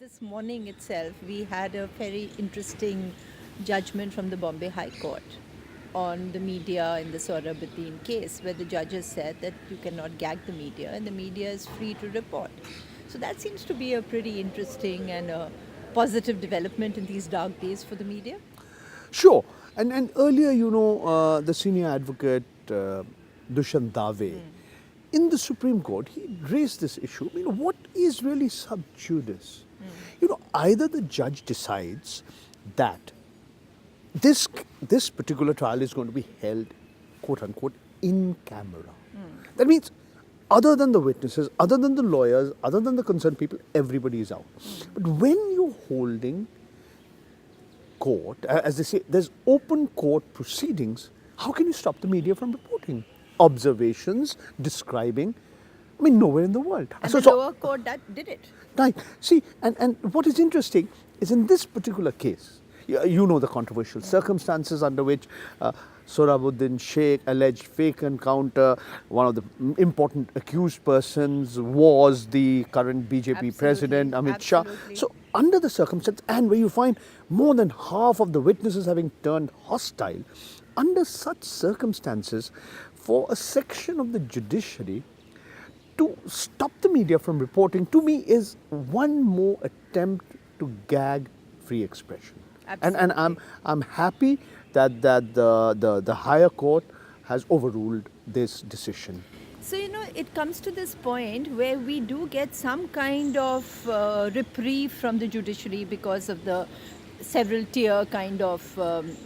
This morning itself, we had a very interesting judgment from the Bombay High Court on the media in the Sohrabuddin case, where the judges said that you cannot gag the media and the media is free to report. So that seems to be a pretty interesting and a positive development in these dark days for the media. Sure. And earlier, the senior advocate Dushyant Dave, in the Supreme Court, he raised this issue. What is really sub judice? Either the judge decides that this particular trial is going to be held, quote unquote, in camera. That means, other than the witnesses, other than the lawyers, other than the concerned people, everybody is out. But when you're holding court, as they say, there's open court proceedings, how can you stop the media from reporting observations, describing? Nowhere in the world. And the lower court that did it. Right. See, and what is interesting is in this particular case, you know the controversial circumstances under which Sohrabuddin Sheikh alleged fake encounter. One of the important accused persons was the current BJP president, Amit Shah. So, under the circumstances, and where you find more than half of the witnesses having turned hostile, under such circumstances, for a section of the judiciary to stop the media from reporting, to me, is one more attempt to gag free expression. And I'm happy that the higher court has overruled this decision. So, it comes to this point where we do get some kind of reprieve from the judiciary because of the several tier kind of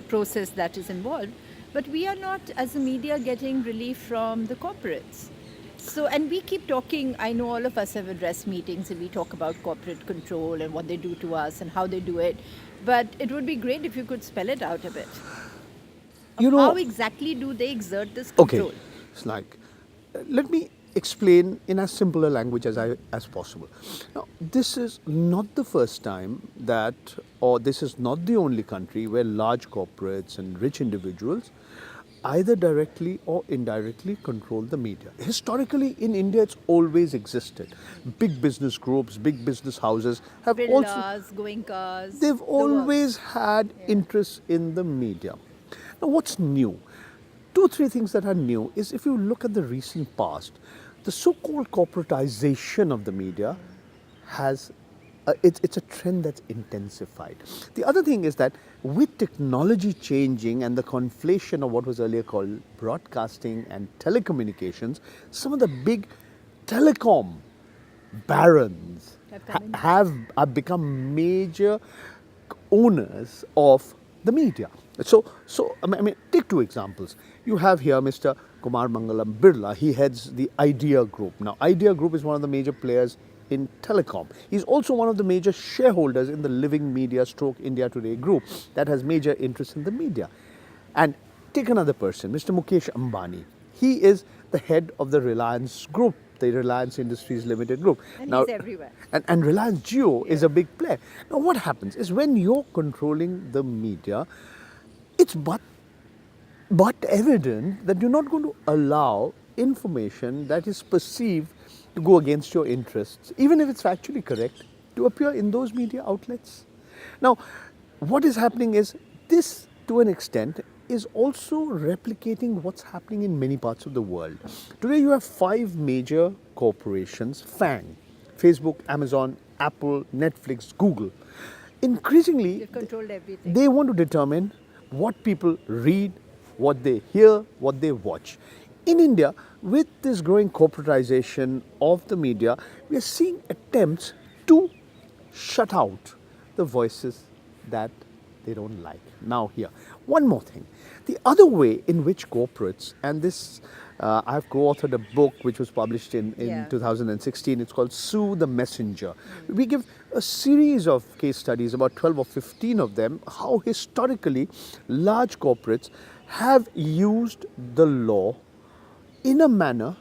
process that is involved. But we are not, as a media, getting relief from the corporates. So, and we keep talking, I know all of us have addressed meetings and we talk about corporate control and what they do to us and how they do it. But it would be great if you could spell it out a bit. How exactly do they exert this control? Okay, it's like, let me explain in as simple a language as possible. Now, this is not the first time that, or this is not the only country where large corporates and rich individuals either directly or indirectly control the media. Historically, in India, it's always existed. Big business groups, big business houses have Villas, going cars. They've always had interest in the media. Now, what's new? 2 or 3 things that are new is, if you look at the recent past, the so-called corporatization of the media has it's a trend that's intensified. The other thing is that with technology changing and the conflation of what was earlier called broadcasting and telecommunications, some of the big telecom barons have become major owners of the media. So take 2 examples. You have here Mr. Kumar Mangalam Birla. He heads the Idea Group. Now, Idea Group is one of the major players in telecom. He's also one of the major shareholders in the Living Media / India Today Group that has major interest in the media. And take another person, Mr. Mukesh Ambani. He is the head of the Reliance Group, the Reliance Industries Limited Group. And he's everywhere. And Reliance Jio is a big player. Now, what happens is, when you're controlling the media, it's but evident that you're not going to allow information that is perceived to go against your interests, even if it's factually correct, to appear in those media outlets. Now, what is happening is, this, to an extent, is also replicating what's happening in many parts of the world. Today, you have 5 major corporations, FANG, Facebook, Amazon, Apple, Netflix, Google. Increasingly, They've controlled everything. They want to determine what people read, what they hear, what they watch. In India, with this growing corporatization of the media, we are seeing attempts to shut out the voices that they don't like. Now, here, one more thing. The other way in which corporates, and this, I've co-authored a book which was published in 2016. It's called Sue the Messenger. We give a series of case studies, about 12 or 15 of them, how historically large corporates have used the law in a manner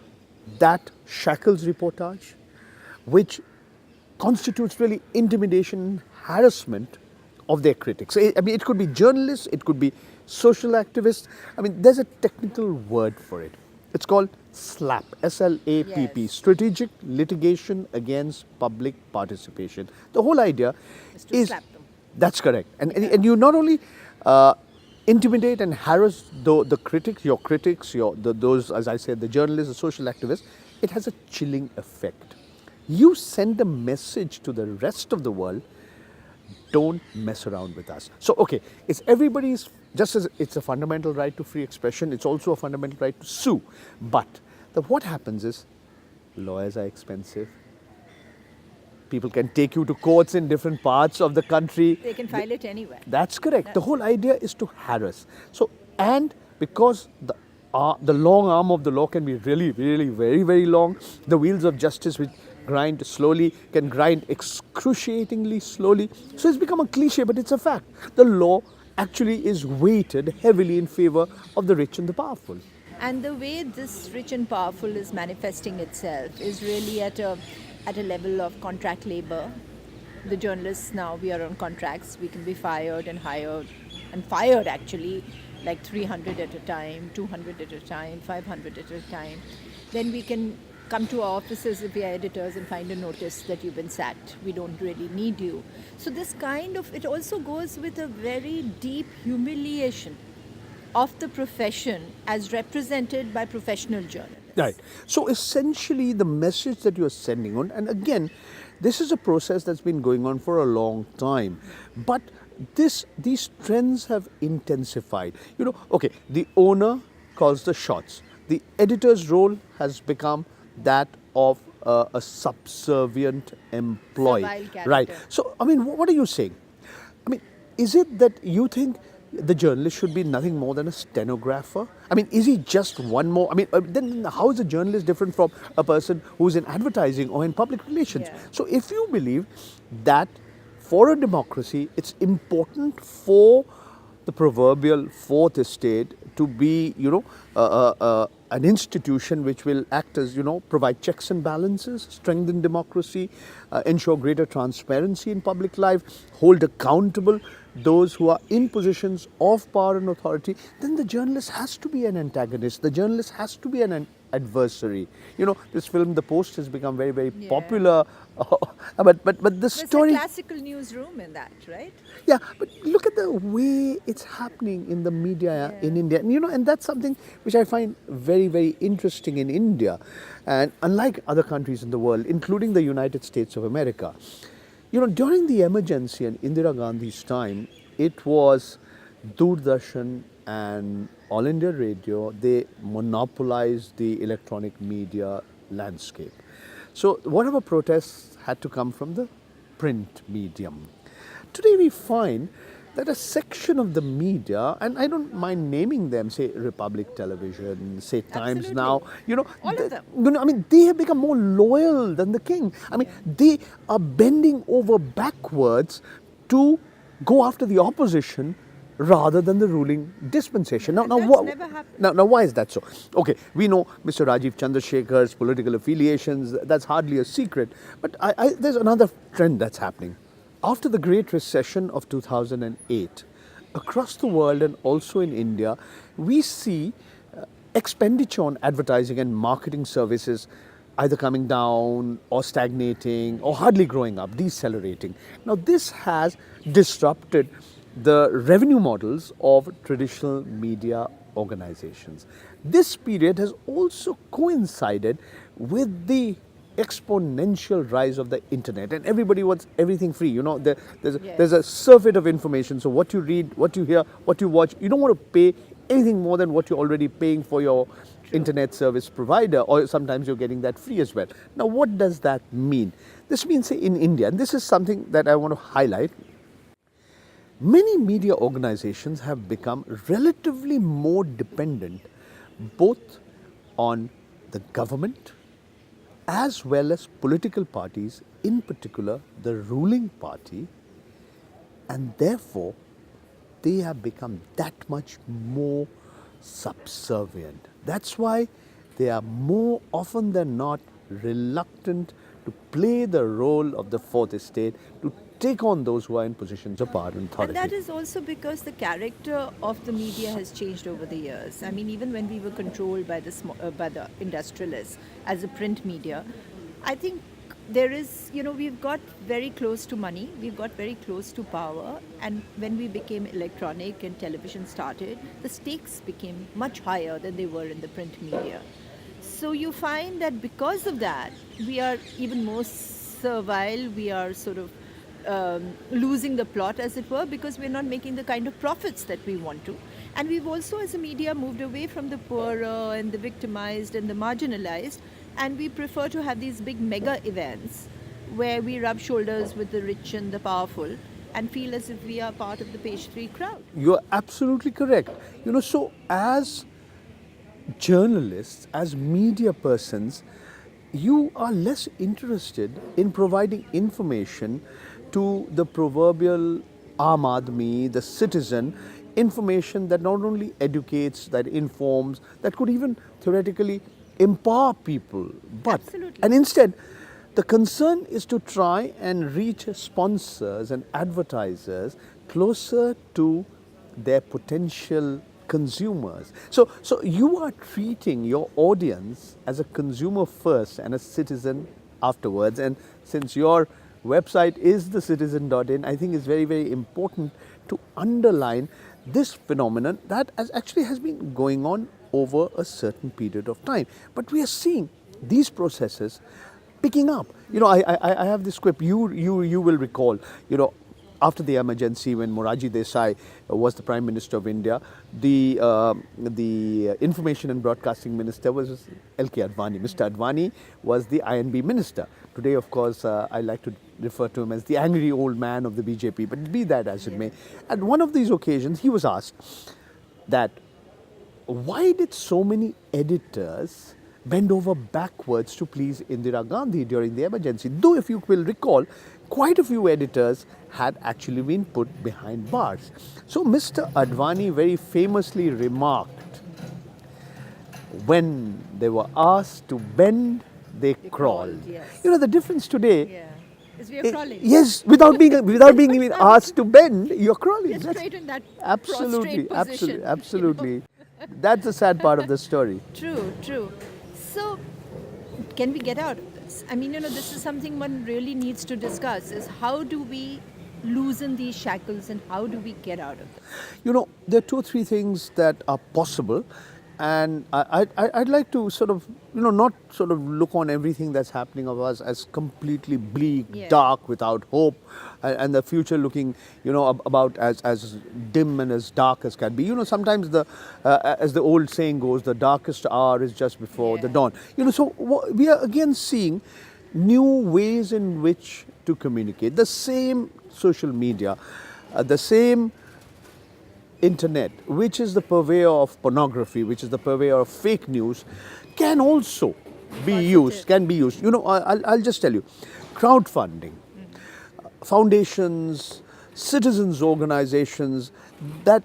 that shackles reportage, which constitutes really intimidation, harassment of their critics. It could be journalists, it could be social activists. There's a technical word for it. It's called SLAP, SLAPP, Yes. Strategic Litigation Against Public Participation. The whole idea Is to is slap them. that's correct, and Yeah. you not only uh, intimidate and harass the critics, those, as I said, the journalists, the social activists. It has a chilling effect. You send a message to the rest of the world, don't mess around with us. So, okay, it's everybody's, just as it's a fundamental right to free expression, it's also a fundamental right to sue. But what happens is lawyers are expensive. People can take you to courts in different parts of the country. They can file it anywhere. That's correct. The That's whole idea is to harass. So, and because the long arm of the law can be really, really very, very long, the wheels of justice, which grind slowly, can grind excruciatingly slowly. So it's become a cliche, but it's a fact. The law actually is weighted heavily in favor of the rich and the powerful. And the way this rich and powerful is manifesting itself is really at a level of contract labor. The journalists now, we are on contracts. We can be fired and hired, and fired actually, like 300 at a time, 200 at a time, 500 at a time. Then we can come to our offices if we are editors and find a notice that you've been sacked. We don't really need you. So this kind of, it also goes with a very deep humiliation of the profession as represented by professional journalists. Right. So essentially, the message that you're sending on, and again, this is a process that's been going on for a long time, but these trends have intensified. Okay, the owner calls the shots. The editor's role has become that of a subservient employee. Servile character. Right. So, I mean, what are you saying? I mean, is it that you think the journalist should be nothing more than a stenographer? I mean, is he just one more? I mean, then how is a journalist different from a person who's in advertising or in public relations? Yeah. So, if you believe that for a democracy, it's important for the proverbial fourth estate to be, an institution which will act as, provide checks and balances, strengthen democracy, ensure greater transparency in public life, hold accountable those who are in positions of power and authority, then the journalist has to be an antagonist. The journalist has to be an adversary. This film, The Post, has become very, very Yeah. popular. but the There's story. a classical newsroom in that, right? Yeah, but look at the way it's happening in the media in India. And that's something which I find very, very interesting in India. And unlike other countries in the world, including the United States of America, during the emergency and Indira Gandhi's time, it was Doordarshan and All India Radio, they monopolized the electronic media landscape. So whatever protests had to come from the print medium. Today we find that a section of the media, and I don't mind naming them, say Republic Television, say Times Absolutely. Now, All of them. I mean, they have become more loyal than the king. I mean, they are bending over backwards to go after the opposition rather than the ruling dispensation. And that's never happened. Now, why is that so? Okay, we know Mr. Rajiv Chandrasekhar's political affiliations. That's hardly a secret. But there's another trend that's happening. After the Great Recession of 2008, across the world and also in India, we see expenditure on advertising and marketing services either coming down or stagnating or hardly growing up, decelerating. Now, this has disrupted the revenue models of traditional media organizations. This period has also coincided with the exponential rise of the internet, and everybody wants everything free. There's a surfeit of information. So what you read, what you hear, what you watch, you don't want to pay anything more than what you're already paying for your internet service provider, or sometimes you're getting that free as well. Now, what does that mean? This means, say, in India, and this is something that I want to highlight, many media organizations have become relatively more dependent both on the government as well as political parties, in particular the ruling party, and therefore they have become that much more subservient. That's why they are more often than not reluctant to play the role of the fourth estate, to take on those who are in positions of power and authority. And that is also because the character of the media has changed over the years. I mean, even when we were controlled by by the industrialists as a print media, I think there is, we've got very close to money, we've got very close to power, and when we became electronic and television started, the stakes became much higher than they were in the print media. So you find that because of that, we are even more servile, we are sort of losing the plot, as it were, because we're not making the kind of profits that we want to. And we've also, as a media, moved away from the poorer and the victimized and the marginalized, and we prefer to have these big mega events where we rub shoulders with the rich and the powerful and feel as if we are part of the page 3 crowd. You're absolutely correct. So as journalists, as media persons, you are less interested in providing information to the proverbial Aam Aadmi, the citizen, information that not only educates, that informs, that could even theoretically empower people. But, Absolutely. and instead, the concern is to try and reach sponsors and advertisers closer to their potential consumers. So you are treating your audience as a consumer first and a citizen afterwards. And since your website is thecitizen.in, I think it's very, very important to underline this phenomenon that actually has been going on over a certain period of time. But we are seeing these processes picking up. I have this quip, you will recall, after the emergency when Morarji Desai was the Prime Minister of India, the Information and Broadcasting Minister was L.K. Advani. Mr. Advani was the INB Minister. Today, of course, I like to refer to him as the angry old man of the BJP, but be that as it may. At one of these occasions, he was asked that why did so many editors bend over backwards to please Indira Gandhi during the emergency? Though, if you will recall, quite a few editors had actually been put behind bars. So Mr. Advani very famously remarked, when they were asked to bend, they crawled. Yes. The difference today. Yeah. Is we are crawling. Yes, without being even asked to bend, you're crawling. You're straight in that Absolutely, prostrate position. absolutely. That's the sad part of the story. True. So, can we get out of this? I mean, this is something one really needs to discuss, is how do we loosen these shackles and how do we get out of this? There are 2 or 3 things that are possible, and I'd like to sort of, not sort of look on everything that's happening of us as completely bleak, dark, without hope, and the future looking, about as dim and as dark as can be. Sometimes as the old saying goes, the darkest hour is just before the dawn. So we are again seeing new ways in which to communicate. The same social media, the same internet, which is the purveyor of pornography, which is the purveyor of fake news, can also be used. I'll just tell you, crowdfunding, foundations, citizens organizations, that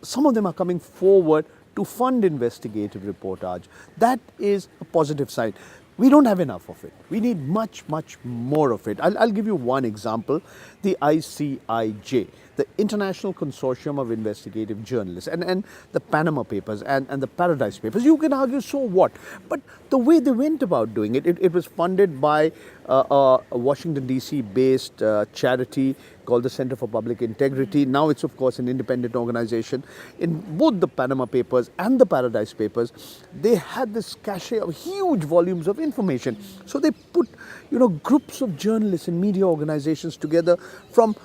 some of them are coming forward to fund investigative reportage. That is a positive sign. We don't have enough of it. We need much, much more of it. I'll give you one example, the ICIJ, the International Consortium of Investigative Journalists, and the Panama Papers and the Paradise Papers. You can argue, so what? But the way they went about doing it, it was funded by a Washington, D.C. based charity called the Center for Public Integrity. Now it's, of course, an independent organization. In both the Panama Papers and the Paradise Papers, they had this cache of huge volumes of information. So they put, groups of journalists and media organizations together from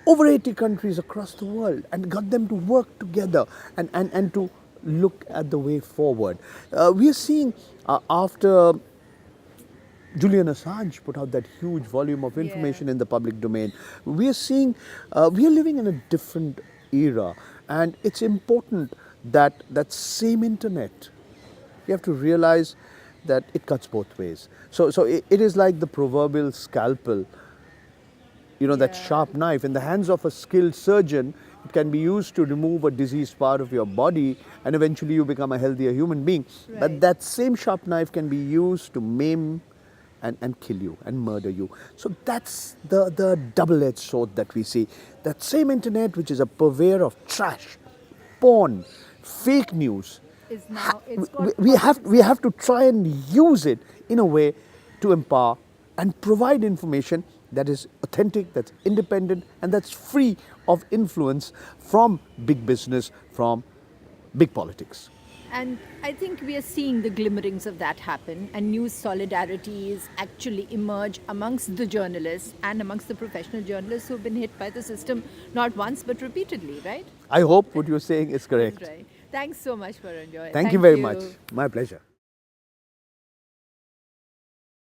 over 80 countries across the world and got them to work together and to look at the way forward. We are seeing after Julian Assange put out that huge volume of information in the public domain, we are seeing, we are living in a different era, and it's important that that same internet, you have to realize that it cuts both ways. So it is like the proverbial scalpel, that sharp knife in the hands of a skilled surgeon. can be used to remove a diseased part of your body, and eventually you become a healthier human being. Right. But that same sharp knife can be used to maim and kill you and murder you. So that's the double-edged sword that we see. That same internet, which is a purveyor of trash, porn, fake news, Is now it's got we have to try and use it in a way to empower and provide information that is authentic, that's independent, and that's free of influence from big business, from big politics. And I think we are seeing the glimmerings of that happen, and new solidarities actually emerge amongst the journalists and amongst the professional journalists who've been hit by the system not once but repeatedly, right? I hope what you're saying is correct. Right. Thanks so much, Paranjoy. Thank you very much. My pleasure.